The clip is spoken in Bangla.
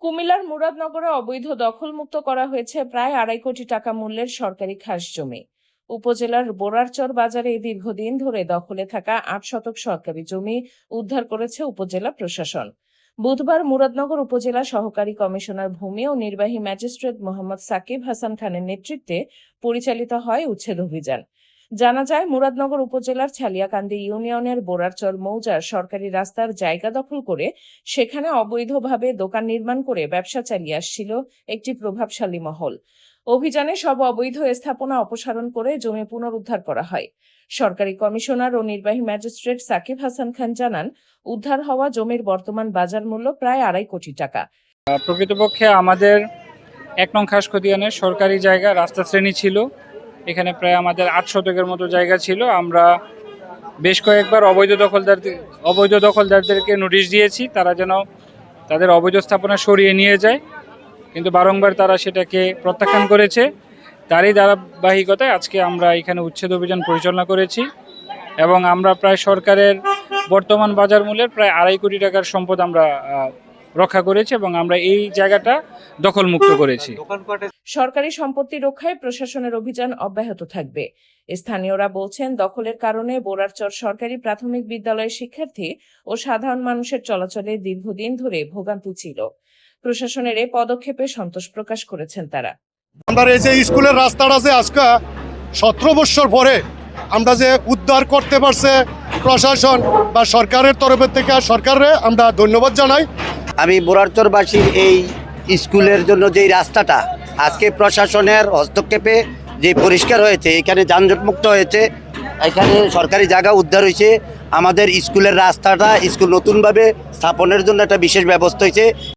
কুমিল্লার মুরাদনগরে অবৈধ দখলমুক্ত করা হয়েছে প্রায় 2.5 কোটি টাকা মূল্যের সরকারি খাস জমি। উপজেলার বোরারচর বাজারে দীর্ঘদিন ধরে দখলে থাকা 8 শতক সরকারি জমি উদ্ধার করেছে উপজেলা প্রশাসন। বুধবার মুরাদনগর উপজেলা সহকারী কমিশনার ভূমি ও নির্বাহী ম্যাজিস্ট্রেট মোহাম্মদ সাকিব হাসান খানের নেতৃত্বে পরিচালিত হয় উচ্ছেদ অভিযান। জানা যায়, মুরাদনগর উপজেলার ছালিয়াকান্দি ইউনিয়নের বোরারচর মৌজার সরকারি রাস্তার জায়গা দখল করে সেখানে অবৈধভাবে দোকান নির্মাণ করে ব্যবসা চালিয়ে আসছিল একটি প্রভাবশালী মহল। অভিযানে সব অবৈধ স্থাপনা অপসারণ করে জমি পুনরুদ্ধার করা হয়। সরকারি কমিশনার ও নির্বাহী ম্যাজিস্ট্রেট সাকিব হাসান খান জানান, উদ্ধার হওয়া জমির বর্তমান বাজার মূল্য প্রায় 2.5 কোটি টাকা। প্রকৃতপক্ষে আমাদের 1 নং খাসখতিয়ানের সরকারি জায়গা রাস্তা শ্রেণী ছিল। এখানে প্রায় আমাদের 8 শতকের মতো জায়গা ছিল। আমরা বেশ কয়েকবার অবৈধ দখলদারদেরকে নোটিশ দিয়েছি তারা যেন তাদের অবৈধ স্থাপনা সরিয়ে নিয়ে যায়, কিন্তু বারংবার তারা সেটাকে প্রত্যাখ্যান করেছে। তারই ধারাবাহিকতায় আজকে আমরা এখানে উচ্ছেদ অভিযান পরিচালনা করেছি এবং আমরা প্রায় সরকারের বর্তমান বাজার মূল্যের প্রায় 2.5 কোটি টাকার সম্পদ আমরা রক্ষা করেছি এবং আমরা এই জায়গাটা দখলমুক্ত করেছি। সরকারি সম্পত্তি রক্ষায় প্রশাসনের অভিযান অব্যাহত থাকবে। স্থানীয়রা বলছেন, দখলের কারণে বোরারচর সরকারি প্রাথমিক বিদ্যালয়ের শিক্ষার্থী ও সাধারণ মানুষের চলাচলে দীর্ঘদিন ধরে ভোগান্তি ছিল। প্রশাসনের এই পদক্ষেপে সন্তোষ প্রকাশ করেছেন তারা। আমরা এই যে স্কুলের রাস্তাটা যে আজকে 17 বছর পরে আমরা যে উদ্ধার করতে পারছে প্রশাসন বা সরকারের তরফের থেকে, সরকারে আমরা ধন্যবাদ জানাই। আমি বোরারচরবাসীর এই স্কুলের জন্য যেই রাস্তাটা আজকে প্রশাসনের হস্তক্ষেপে যে পরিষ্কার হয়েছে, এখানে যানজটমুক্ত হয়েছে, এখানে সরকারি জায়গা উদ্ধার হয়েছে, আমাদের স্কুলের রাস্তাটা স্কুল নতুনভাবে স্থাপনের জন্য একটা বিশেষ ব্যবস্থা হয়েছে।